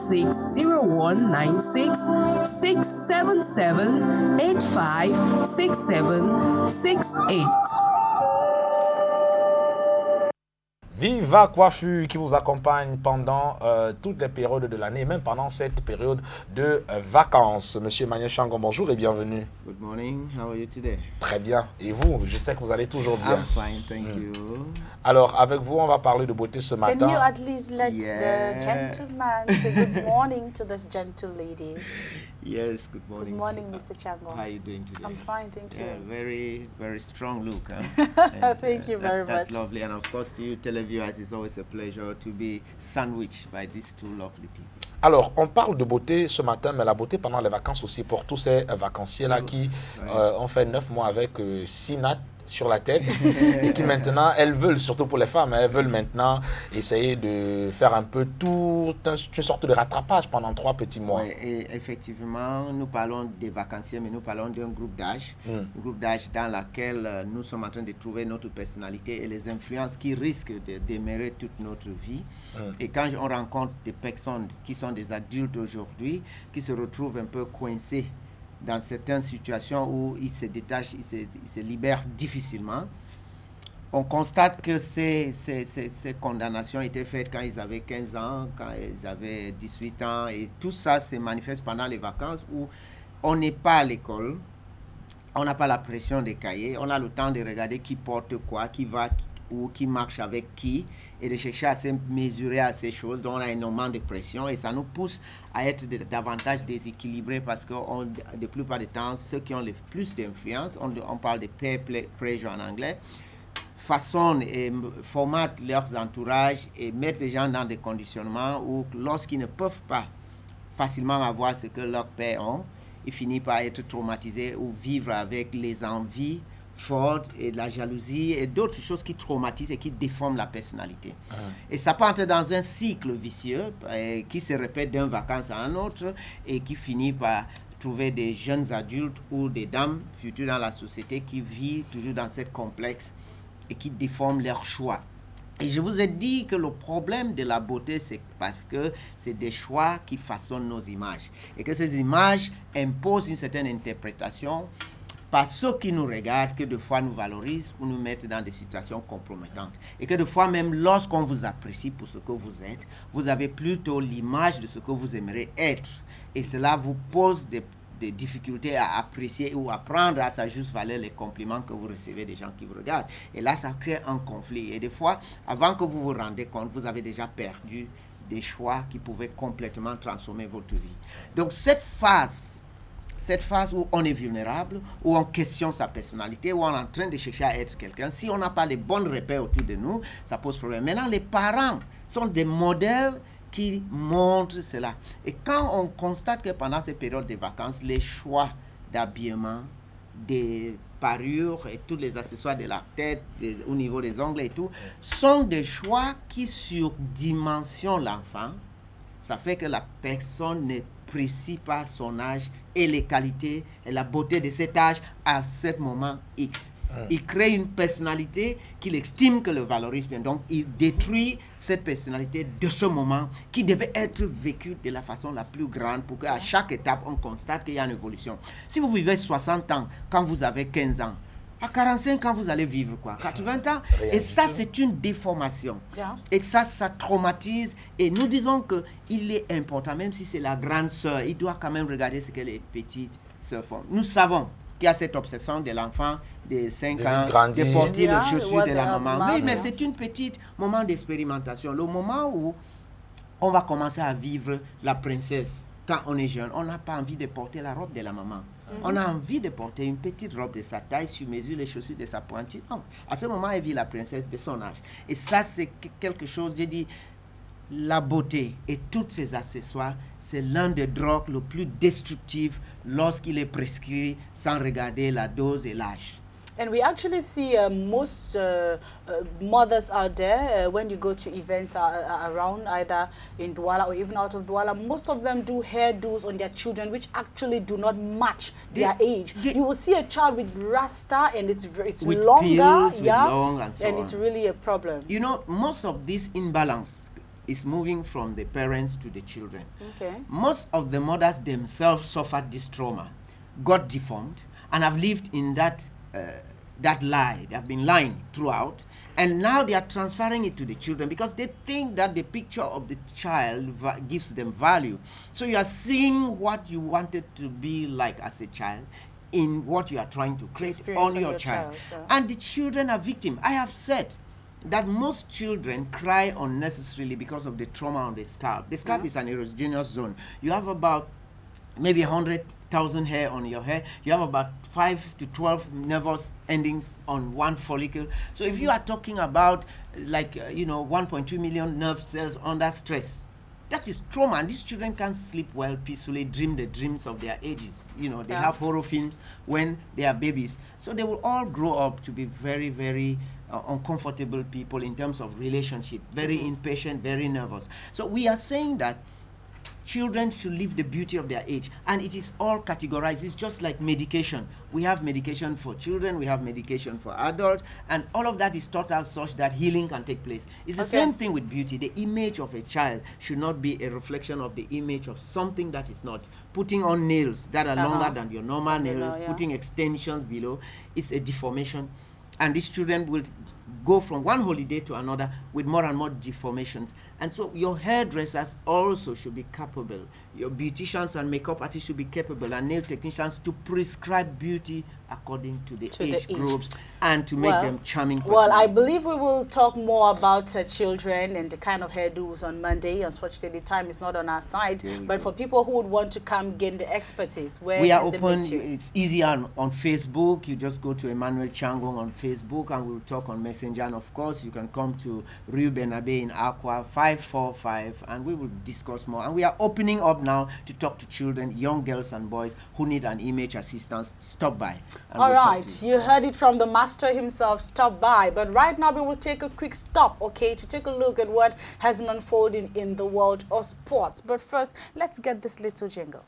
060196 677 856768. Viva Coiffure qui vous accompagne pendant toutes les périodes de l'année, même pendant cette période de vacances. Monsieur Emmanuel Changon, bonjour et bienvenue. Good morning, how are you today? Très bien. Et vous? Je sais que vous allez toujours bien. I'm fine, thank you. Alors, avec vous, on va parler de beauté ce matin. Can you at least let the gentleman say good morning to this gentle lady? Yes, good morning. Good morning, Mr. Chango. How are you doing today? I'm fine, thank you. Yeah, very, very strong look. Huh? Thank you very That's much. lovely. And of course, to you televiewers, it's always a pleasure to be sandwiched by these two lovely people. Alors, on parle de beauté ce matin, mais la beauté pendant les vacances aussi pour tous ces vacanciers-là qui ont fait 9 mois avec 6 nattes sur la tête et qui maintenant, elles veulent, surtout pour les femmes, elles veulent maintenant essayer de faire un peu tout, une sorte de rattrapage pendant 3 petits mois. Oui, et effectivement, nous parlons des vacanciers, mais nous parlons d'un groupe d'âge, un groupe d'âge dans lequel nous sommes en train de trouver notre personnalité et les influences qui risquent de démarrer toute notre vie. Et quand on rencontre des personnes qui sont des adultes aujourd'hui, qui se retrouvent un peu coincés dans certaines situations où ils se détachent, ils se libèrent difficilement. On constate que ces condamnations étaient faites quand ils avaient 15 ans, quand ils avaient 18 ans, et tout ça se manifeste pendant les vacances où on n'est pas à l'école, on n'a pas la pression des cahiers, on a le temps de regarder qui porte quoi, qui va ou qui marche avec qui, et de chercher à se mesurer à ces choses. Donc on a énormément de pression et ça nous pousse à être davantage déséquilibrés parce que de plupart du temps, ceux qui ont le plus d'influence, on parle de peer pressure en anglais, façonnent et formatent leurs entourages et mettent les gens dans des conditionnements où lorsqu'ils ne peuvent pas facilement avoir ce que leurs pères ont, ils finissent par être traumatisés ou vivre avec les envies fortes et de la jalousie et d'autres choses qui traumatisent et qui déforment la personnalité. Et ça peut entrer dans un cycle vicieux qui se répète d'une vacance à un autre et qui finit par trouver des jeunes adultes ou des dames futures dans la société qui vivent toujours dans cette complexe et qui déforment leurs choix. Et je vous ai dit que le problème de la beauté, c'est parce que c'est des choix qui façonnent nos images et que ces images imposent une certaine interprétation par ceux qui nous regardent, que des fois nous valorisent ou nous mettent dans des situations compromettantes. Et que des fois même, lorsqu'on vous apprécie pour ce que vous êtes, vous avez plutôt l'image de ce que vous aimeriez être. Et cela vous pose des difficultés à apprécier ou à prendre à sa juste valeur les compliments que vous recevez des gens qui vous regardent. Et là, ça crée un conflit. Et des fois, avant que vous vous rendez compte, vous avez déjà perdu des choix qui pouvaient complètement transformer votre vie. Donc cette phase où on est vulnérable, où on questionne sa personnalité, où on est en train de chercher à être quelqu'un, si on n'a pas les bons repères autour de nous, ça pose problème. Maintenant, les parents sont des modèles qui montrent cela. Et quand on constate que pendant ces périodes de vacances, les choix d'habillement, des parures et tous les accessoires de la tête, au niveau des ongles et tout, sont des choix qui surdimensionnent l'enfant, ça fait que la personne n'apprécie pas son âge et les qualités et la beauté de cet âge à ce moment X. Il crée une personnalité qu'il estime que le valorise bien. Donc, il détruit cette personnalité de ce moment qui devait être vécue de la façon la plus grande pour qu'à chaque étape, on constate qu'il y a une évolution. Si vous vivez 60 ans quand vous avez 15 ans, à 45 ans, vous allez vivre quoi? 80 ans? Et ça, c'est une déformation. Et ça traumatise. Et nous disons qu'il est important, même si c'est la grande sœur, il doit quand même regarder ce que les petites sœurs font. Nous savons qu'il y a cette obsession de l'enfant de 5 ans de porter le chaussure de la maman. Mais c'est une petite moment d'expérimentation. Le moment où on va commencer à vivre la princesse. Quand on est jeune, on n'a pas envie de porter la robe de la maman. On a envie de porter une petite robe de sa taille sur mesure, les chaussures de sa pointure. Non. À ce moment, elle vit la princesse de son âge. Et ça, c'est quelque chose, j'ai dit, la beauté et tous ces accessoires, c'est l'un des drogues les plus destructives lorsqu'il est prescrit sans regarder la dose et l'âge. And we actually see most mothers out there, when you go to events around, either in Douala or even out of Douala, most of them do hairdos on their children, which actually do not match their age. You will see a child with rasta, and it's with longer, pills, with long and so and on. it's really a problem. You know, most of this imbalance is moving from the parents to the children. Okay. Most of the mothers themselves suffered this trauma, got deformed, and have lived in that lie. They have been lying throughout, and now they are transferring it to the children because they think that the picture of the child gives them value. So you are seeing what you wanted to be like as a child in what you are trying to create on your child. Yeah. And the children are victims. I have said that most children cry unnecessarily because of the trauma on the scalp. The scalp is an erogenous zone. You have about maybe 100,000 hair on your hair. You have about 5 to 12 nervous endings on one follicle. So if you are talking about 1.2 million nerve cells under stress, that is trauma, and these children can't sleep well peacefully, dream the dreams of their ages. They have horror films when they are babies. So they will all grow up to be very, very uncomfortable people in terms of relationship, very impatient, very nervous. So we are saying that children should live the beauty of their age, and it is all categorized. It's just like medication. We have medication for children, we have medication for adults, and all of that is taught out such that healing can take place. It's the same thing with beauty. The image of a child should not be a reflection of the image of something that is not. Putting on nails that are longer than your normal nails, putting extensions below, is a deformation. And these children will go from one holiday to another with more and more deformations. And so your hairdressers also should be capable. Your beauticians and makeup artists should be capable, and nail technicians to prescribe beauty according to the age groups and to make them charming. Well, I believe we will talk more about children and the kind of hairdos on Monday. Unfortunately, the time is not on our side. But for people who would want to come gain the expertise, where we are open. It's easier on Facebook. You just go to Emmanuel Changong on Facebook, and we'll talk on Messenger. And of course, you can come to Rue Benabe in Aqua 545, and we will discuss more. And we are opening up now to talk to children, young girls and boys who need an image assistance. Stop by. All right, you heard it from the master himself. Stop by. But right now we will take a quick stop, okay, to take a look at what has been unfolding in the world of sports. But first, let's get this little jingle.